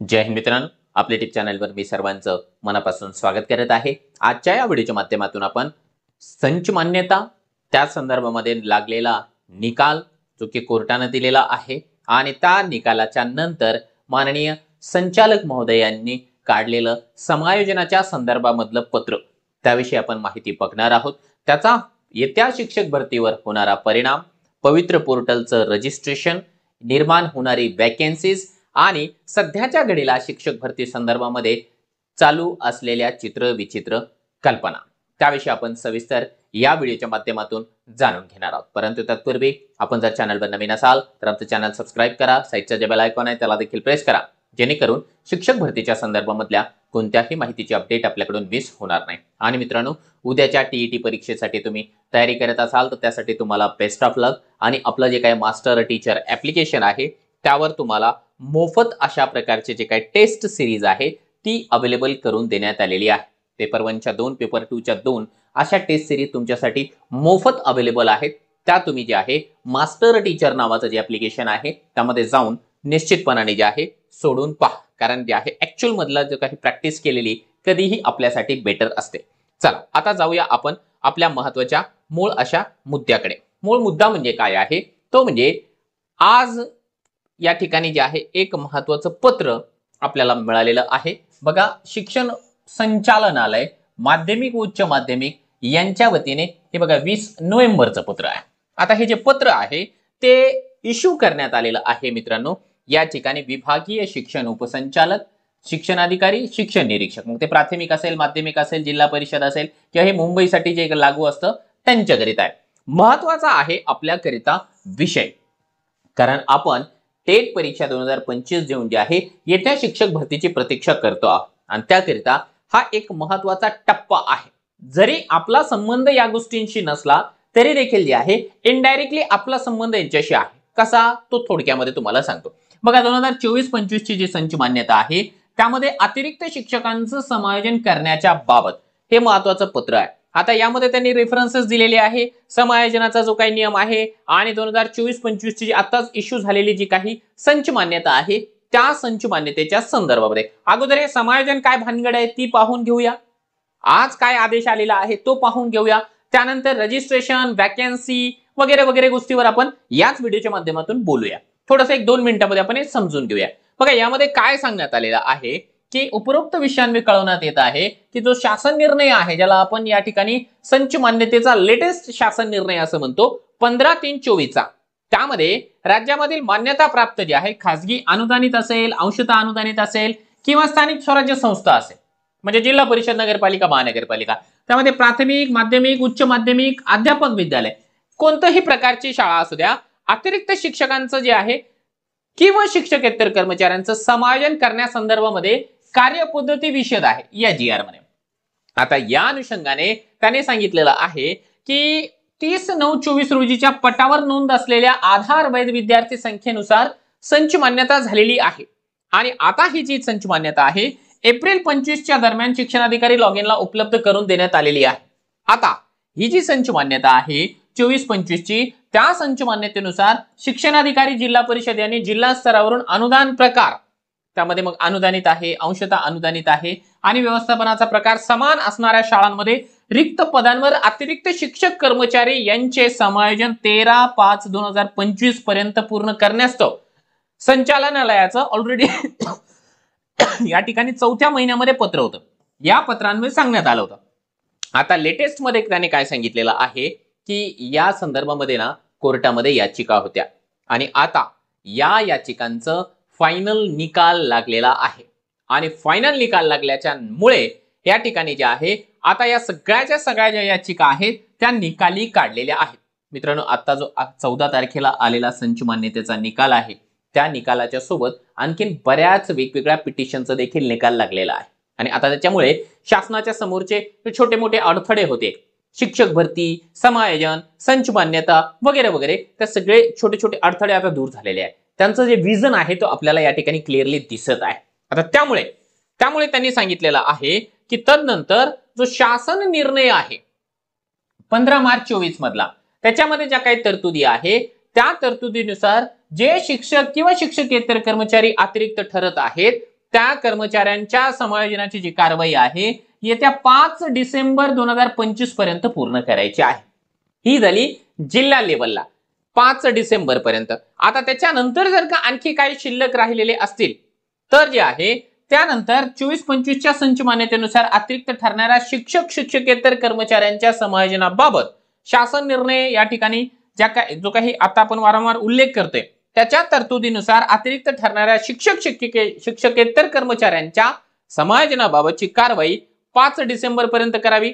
जय हिंद मित्रांनो, आपल्या यूट्यूब चॅनलवर मी सर्वांचं मनापासून स्वागत करत आहे। आजच्या या व्हिडिओच्या माध्यमातून आपण संच मान्यता त्या संदर्भामध्ये लागलेला निकाल जो की कोर्टाने दिलेला आहे आणि त्या निकालाच्या नंतर माननीय संचालक महोदयांनी काढलेलं समायोजनाच्या संदर्भामधलं पत्र त्याविषयी आपण माहिती बघणार आहोत। त्याचा येत्या शिक्षक भरतीवर होणारा परिणाम, पवित्र पोर्टलचं रजिस्ट्रेशन, निर्माण होणारी वॅकन्सीज आणि सध्याच्या घडीला शिक्षक भरती संदर्भामध्ये चालू असलेल्या चित्र विचित्र कल्पना त्याविषयी आपण सविस्तर या व्हिडिओच्या माध्यमातून जाणून घेणार आहोत। परंतु तत्पूर्वी आपण जर चॅनलवर नवीन असाल तर आमचं चॅनल सबस्क्राइब करा, साइडचा जे बेल आयकॉन आहे त्याला देखील प्रेस करा, जेणेकरून शिक्षक भरतीच्या संदर्भामधल्या कोणत्याही माहितीची अपडेट आपल्याकडून मिस होणार नाही। आणि मित्रांनो, उद्याच्या टीईटी परीक्षेसाठी तुम्ही तयारी करत असाल तर त्यासाठी तुम्हाला बेस्ट ऑफ लक। आणि आपलं जे काही मास्टर टीचर ऍप्लिकेशन आहे त्यावर तुम्हाला मोफत अशा प्रकारचे जे काही टेस्ट सिरीज आहे ती अवेलेबल करून देण्यात आलेली आहे। पेपर 1 च्या 2, पेपर 2 च्या 2 अशा टेस्ट सिरीज तुमच्यासाठी मोफत अवेलेबल आहेत। त्या तुम्ही जे आहे मास्टर टीचर नावाचं जे ऍप्लिकेशन आहे त्यामध्ये जाऊन निश्चितपणाने जे आहे सोडून पहा, कारण जे आहे ऍक्च्युअल मधला जो काही प्रॅक्टिस केलेली कधीही आपल्यासाठी बेटर असते। चला आता जाऊया आपण आपल्या महत्त्वाच्या मूळ अशा मुद्द्याकडे। मूळ मुद्दा म्हणजे काय आहे, तो म्हणजे आज या ठिकाणी जे आहे एक महत्त्वाचं पत्र आपल्याला मिळालेलं आहे। बघा, शिक्षण संचालनालय माध्यमिक उच्च माध्यमिक यांच्या वतीने हे बघा 20 नोव्हेंबरचं पत्र आहे। आता हे जे पत्र आहे ते इश्यू करण्यात आलेलं आहे मित्रांनो। या ठिकाणी विभागीय शिक्षण उपसंचालक, शिक्षणाधिकारी, शिक्षण निरीक्षक, मग ते प्राथमिक असेल, माध्यमिक असेल, जिल्हा परिषद असेल किंवा हे मुंबईसाठी जे लागू असतं त्यांच्याकरिता आहे। महत्त्वाचा आहे आपल्याकरिता विषय, कारण आपण टेट परीक्षा 2025 देऊन जे आहे येत्या शिक्षक भरतीची प्रतीक्षा करतो आहोत आणि त्याकरिता हा एक महत्त्वाचा टप्पा आहे। जरी आपला संबंध या गोष्टींशी नसला तरी देखील जे आहे इनडायरेक्टली आपला संबंध यांच्याशी आहे। कसा, तो थोडक्यामध्ये तुम्हाला सांगतो। बघा, 2024-25 ची जी संच मान्यता आहे त्यामध्ये अतिरिक्त शिक्षकांचं समायोजन करण्याच्या बाबत हे महत्त्वाचं पत्र आहे। आता यामध्ये त्यांनी रेफरन्सेस दिलेले आहे, समायोजनाचा जो काही नियम आहे आणि 2024-25 ची आताच इश्यू झालेली जी काही संच मान्यता आहे त्या संच मान्यतेच्या संदर्भामध्ये अगोदर हे समायोजन काय भानगड आहे ती पाहून घेऊया। आज काय आदेश आलेला आहे तो पाहून घेऊया। त्यानंतर रजिस्ट्रेशन, वॅकन्सी वगैरे वगैरे गोष्टीवर आपण याच व्हिडिओच्या माध्यमातून बोलूया। थोडंसं 1-2 मिनिटांमध्ये आपण हे समजून घेऊया। बघा, यामध्ये काय सांगण्यात आलेलं आहे की उपरोक्त विषयांवर कळवण्यात येत आहे की जो शासन निर्णय आहे, ज्याला आपण या ठिकाणी संच मान्यतेचा लेटेस्ट शासन निर्णय असं म्हणतो, 15/3/24 चा, त्यामध्ये राज्यामधील मान्यता प्राप्त जे आहे खासगी अनुदानित असेल, अंशतः अनुदानित असेल किंवा स्थानिक स्वराज्य संस्था असेल, म्हणजे जिल्हा परिषद, नगरपालिका, महानगरपालिका, त्यामध्ये प्राथमिक, माध्यमिक, उच्च माध्यमिक, अध्यापक विद्यालय, कोणत्याही प्रकारची शाळा असू द्या, अतिरिक्त शिक्षकांचं जे आहे किंवा शिक्षकेतर कर्मचाऱ्यांचं समायोजन करण्यासंदर्भामध्ये कार्यपद्धती विषद आहे या GR मध्ये। आता या अनुषंगाने त्याने सांगितलेलं आहे की 30/9/24 रोजीच्या पटावर नोंद असलेल्या आधार वैध विद्यार्थी संख्येनुसार संच मान्यता झालेली आहे आणि आता ही जी संच मान्यता आहे एप्रिल 25 च्या दरम्यान शिक्षणाधिकारी लॉग इनला उपलब्ध करून देण्यात आलेली आहे। आता ही जी संच मान्यता आहे 24-25 ची, त्या संच मान्यतेनुसार शिक्षणाधिकारी, जिल्हा परिषद यांनी जिल्हा स्तरावरून अनुदान प्रकार, त्यामध्ये मग अनुदानित आहे, अंशतः अनुदानित आहे आणि व्यवस्थापनाचा प्रकार समान असणाऱ्या शाळांमध्ये रिक्त पदांवर अतिरिक्त शिक्षक कर्मचारी यांचे समायोजन 13/5/2025 पर्यंत पूर्ण करण्यास्तव संचालनालयाचं ऑलरेडी या ठिकाणी 4थ्या महिन्यामध्ये पत्र होतं। या पत्रांमध्ये सांगण्यात आलं होतं। आता लेटेस्ट मध्ये त्याने काय सांगितलेलं आहे की या संदर्भामध्ये ना कोर्टामध्ये याचिका होत्या आणि आता या याचिकांचं फायनल निकाल लागलेला आहे आणि फायनल निकाल लागल्याच्या मुळे या ठिकाणी जे आहे आता या सगळ्या ज्या याचिका आहेत त्या निकाली काढलेल्या आहेत। मित्रांनो, आता जो 14 तारखेला आलेला संच मान्यतेचा निकाल आहे त्या निकालाच्या सोबत आणखीन बऱ्याच वेगवेगळ्या पिटिशनचा देखील निकाल लागलेला आहे आणि आता त्याच्यामुळे शासनाच्या समोरचे छोटे मोठे अडथळे होते, शिक्षक भरती, समायोजन, संच मान्यता वगैरे वगैरे, त्या सगळे छोटे छोटे अडथळे आता दूर झालेले आहेत। त्यांचं जे विजन आहे तो आपल्याला या ठिकाणी क्लिअरली दिसत आहे। आता त्यामुळे त्यांनी सांगितलेलं आहे की तदनंतर जो शासन निर्णय आहे 15 मार्च 24 मधला, त्याच्यामध्ये ज्या काही तरतुदी आहे त्या तरतुदीनुसार जे शिक्षक किंवा शिक्षकेतर कर्मचारी अतिरिक्त ठरत आहेत त्या कर्मचाऱ्यांच्या समायोजनाची जी कारवाई आहे येत्या 5 डिसेंबर 2025 पर्यंत पूर्ण करायची आहे। ही झाली जिल्हा लेवलला 5 डिसेंबर पर्यंत। आता त्याच्यानंतर जर का आणखी काही शिल्लक राहिलेले असतील तर जे आहे त्यानंतर 24-25च्या संच मान्यतेनुसार अतिरिक्त ठरणाऱ्या शिक्षक शिक्षकेतर कर्मचाऱ्यांच्या समायोजनाबाबत शासन निर्णय या ठिकाणी जो काही आता आपण वारंवार उल्लेख करतोय त्याच्या तरतुदीनुसार अतिरिक्त ठरणाऱ्या शिक्षकेतर कर्मचाऱ्यांच्या समायोजनाबाबतची कारवाई 5 डिसेंबर पर्यंत करावी।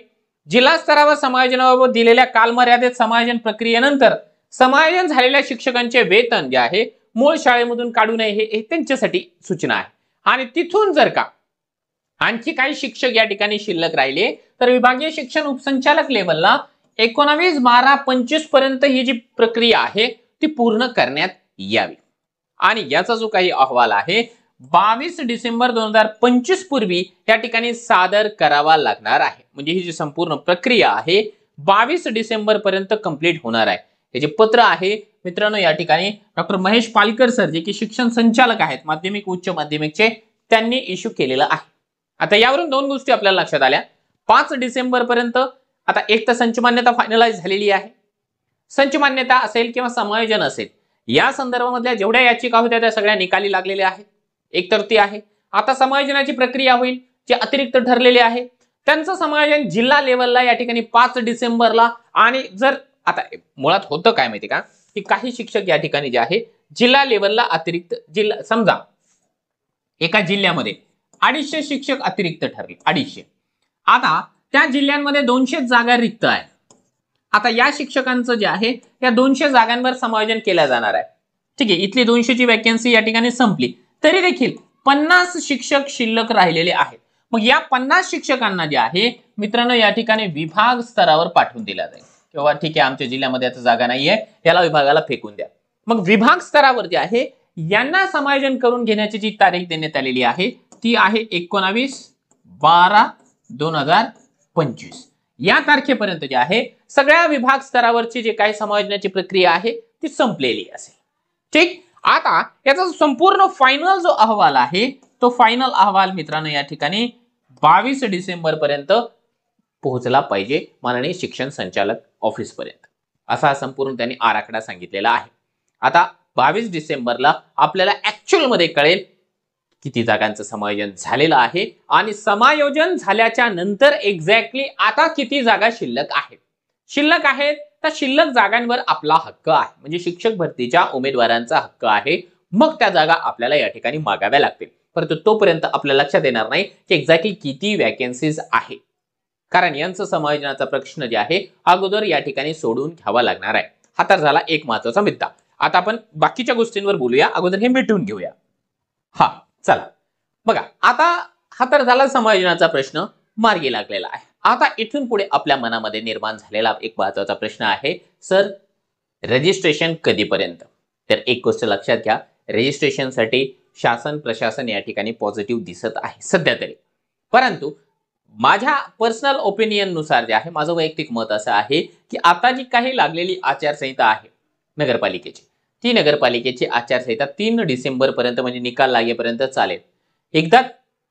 जिल्हा स्तरावर समायोजनाबाबत दिलेल्या कालमर्यादेत समायोजन प्रक्रियेनंतर समायोजन झालेल्या शिक्षकांचे वेतन जे आहे मूळ शाळेमधून काढू नये हे त्यांच्यासाठी सूचना आहे। आणि तिथून जर का आणखी काही शिक्षक या ठिकाणी शिल्लक राहिले तर विभागीय शिक्षण उपसंचालक लेवलला 19/12/25 पर्यंत ही जी प्रक्रिया आहे ती पूर्ण करण्यात यावी। आणि याचा जो काही अहवाल आहे 22 डिसेंबर 2025 पूर्वी या ठिकाणी सादर करावा लागणार आहे। म्हणजे ही जी संपूर्ण प्रक्रिया आहे 22 डिसेंबर पर्यंत कंप्लीट होणार आहे। हे जे पत्र आहे मित्रांनो या ठिकाणी डॉक्टर महेश पालकर सर जे की शिक्षण संचालक आहेत माध्यमिक उच्च माध्यमिकचे त्यांनी इश्यू केलेलं आहे। आता यावरून दोन गोष्टी आपल्याला लक्षात आल्या। 5 डिसेंबर पर्यंत आता एक तर संच मान्यता फायनलाइज झालेली आहे। संच मान्यता असेल किंवा समायोजन असेल या संदर्भामधल्या जेवढ्या याचिका होत्या त्या सगळ्या निकाली लागलेल्या आहेत। एक तर ती आहे। आता समायोजनाची प्रक्रिया होईल जे अतिरिक्त ठरलेले आहे त्यांचं समायोजन जिल्हा लेवलला या ठिकाणी 5 डिसेंबरला। आणि जर आता मुळात होतं काय माहिती का की काही शिक्षक या ठिकाणी जे आहे जिल्हा लेवलला अतिरिक्त जिल्हा समजा एका जिल्ह्यामध्ये 250 शिक्षक अतिरिक्त ठरले 250। आता त्या जिल्ह्यांमध्ये 200 जागा रिक्त आहे। आता या शिक्षकांचं जे आहे या 200 जागांवर समायोजन केलं जाणार आहे। ठीक आहे, इथली 200 ची वॅकन्सी या ठिकाणी संपली तरी देखील 50 शिक्षक शिल्लक राहिलेले आहेत। मग या 50 शिक्षकांना जे आहे मित्रांनो या ठिकाणी विभाग स्तरावर पाठवून दिला जाईल किंवा ठीक आहे आमच्या जिल्ह्यामध्ये आता जागा नाहीये याला विभागाला फेकून द्या। मग विभाग स्तरावर जे आहे यांना समायोजन करून घेण्याची जी तारीख देण्यात आलेली आहे ती आहे 19/12/2025। या तारखेपर्यंत जे आहे सगळ्या विभाग स्तरावरची जे काही समायोजनाची प्रक्रिया आहे ती संपलेली असेल। ठीक, आता याचा संपूर्ण फायनल जो अहवाल आहे तो फायनल अहवाल मित्रांनो या ठिकाणी 22 डिसेंबर पर्यंत पोहोचला पाहिजे माननीय शिक्षण संचालक ऑफिस पर्यंत असा संपूर्ण त्यांनी आराखडा सांगितलेला आहे। आता 22 डिसेंबरला आपल्याला ऍक्च्युअल मध्ये कळेल किती जागांचं समायोजन झालेलं आहे आणि समायोजन झाल्याच्या नंतर एक्झॅक्टली आता किती जागा शिल्लक आहेत। शिल्लक आहेत त्या शिल्लक जागांवर आपला हक्क आहे म्हणजे शिक्षक भरतीच्या उमेदवारांचा हक्क आहे। मग त्या जागा आपल्याला या ठिकाणी मागाव्या लागतील परंतु तोपर्यंत आपल्या लक्षात येणार नाही की एक्झॅक्टली किती वॅकन्सीज आहे कारण यांचं समायोजनाचा प्रश्न जे आहे अगोदर या ठिकाणी सोडून घ्यावा लागणार आहे। हा तर झाला एक महत्त्वाचा मुद्दा। आता आपण बाकीच्या गोष्टींवर बोलूया, अगोदर हे मिटवून घेऊया। हा चला बघा, आता हा तर झाला समायोजनाचा प्रश्न मार्गी लागलेला आहे। आता इथून पुढे आपल्या मनामध्ये निर्माण झालेला एक महत्त्वाचा प्रश्न आहे, सर रजिस्ट्रेशन कधीपर्यंत? तर एक गोष्ट लक्षात घ्या, रजिस्ट्रेशनसाठी शासन प्रशासन या ठिकाणी पॉझिटिव्ह दिसत आहे सध्या तरी। परंतु माझ्या पर्सनल ओपिनियन नुसार जे आहे माझं वैयक्तिक मत असं आहे की आता जी काही लागलेली आचारसंहिता आहे नगरपालिकेची ती नगरपालिकेची आचारसंहिता 3 डिसेंबर पर्यंत म्हणजे निकाल लागेपर्यंत चालेल। एकदा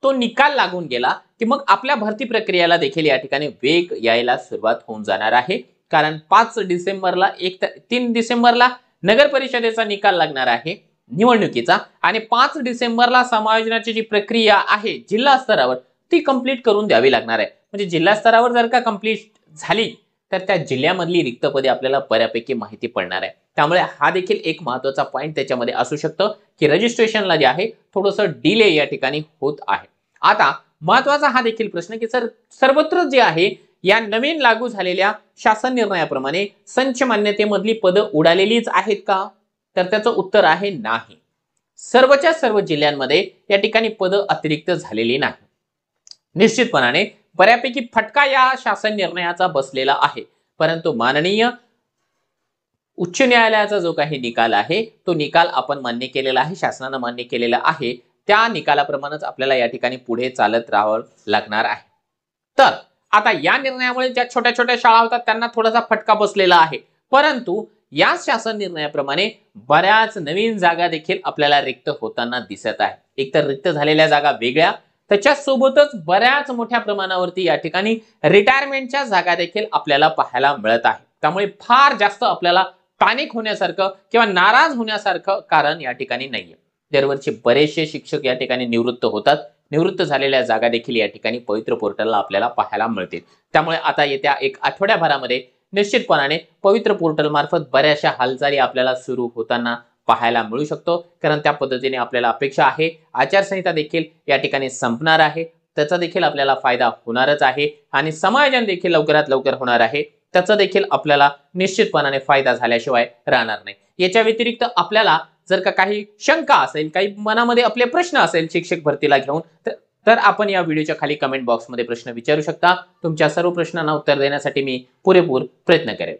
तो निकाल लागून गेला की मग आपल्या भरती प्रक्रियेला देखील या ठिकाणी वेग यायला सुरुवात होऊन जाणार आहे कारण 5 डिसेंबरला 3 डिसेंबरला नगर परिषदेचा निकाल लागणार आहे निवडणुकीचा आणि 5 डिसेंबरला समायोजनाची जी प्रक्रिया आहे जिल्हा स्तरावर ती कंप्लीट करून द्यावी लागणार आहे। म्हणजे जिल्हा स्तरावर जर का कंप्लीट झाली तर त्या जिल्ह्यामधली रिक्त पदे आपल्याला बऱ्यापैकी माहिती पडणार आहे। त्यामुळे हा देखील एक महत्त्वाचा पॉइंट त्याच्यामध्ये असू शकतं की रजिस्ट्रेशनला जे आहे थोडंसं डिले या ठिकाणी होत आहे। आता महत्त्वाचा हा देखील प्रश्न की सर सर्वत्र जे आहे या नवीन लागू झालेल्या शासन निर्णयाप्रमाणे संच मान्यतेमधली पदं उडालेलीच आहेत का? तर त्याचं उत्तर आहे नाही। सर्वच्या सर्व जिल्ह्यांमध्ये या ठिकाणी पदं अतिरिक्त झालेली नाही। निश्चितपणाने बऱ्यापैकी फटका या शासन निर्णयाचा बसलेला आहे परंतु माननीय उच्च न्यायालयाचा जो काही निकाल आहे तो निकाल आपण मान्य केलेला आहे, शासनाने मान्य केलेला आहे। त्या निकालाप्रमाणेच आपल्याला या ठिकाणी पुढे चालत राहावं लागणार आहे। तर आता या निर्णयामुळे ज्या छोट्या छोट्या शाळा होतात त्यांना थोडासा फटका बसलेला आहे परंतु या शासन निर्णयाप्रमाणे बऱ्याच नवीन जागा देखील आपल्याला रिक्त होताना दिसत आहे. एकतर रिक्त झालेल्या जागा वेगळ्या, त्याच्यासोबतच बऱ्याच मोठ्या प्रमाणावरती या ठिकाणी रिटायरमेंटच्या जागा देखील आपल्याला पाहायला मिळत आहे. त्यामुळे फार जास्त आपल्याला पॅनिक होण्यासारखं किंवा नाराज होण्यासारखं कारण या ठिकाणी नाहीये. दरवर्षी बरेचसे शिक्षक या ठिकाणी निवृत्त होतात. निवृत्त झालेल्या जागा देखील या ठिकाणी पवित्र पोर्टलला आपल्याला पाहायला मिळतील. त्यामुळे आता येत्या एक आठवड्याभरामध्ये निश्चितपणाने पवित्र पोर्टल मार्फत बऱ्याचशा हालचाली आपल्याला सुरू होताना पाहायला मिळू शकतो. कारण त्या पद्धतीने आपल्याला अपेक्षा आहे. आचारसंहिता देखील या ठिकाणी संपणार आहे, त्याचा देखील आपल्याला फायदा होणारच आहे आणि समायोजन देखील लवकरात लवकर होणार आहे, त्याचा देखील आपल्याला निश्चितपणाने फायदा झाल्याशिवाय राहणार नाही. याच्या व्यतिरिक्त आपल्याला जर का काही शंका असेल, काही मनामध्ये आपले प्रश्न असेल शिक्षक भरतीला घेऊन, तर आपण या व्हिडिओच्या खाली कमेंट बॉक्समध्ये प्रश्न विचारू शकता. तुमच्या सर्व प्रश्नांना उत्तर देण्यासाठी मी पुरेपूर प्रयत्न करेन.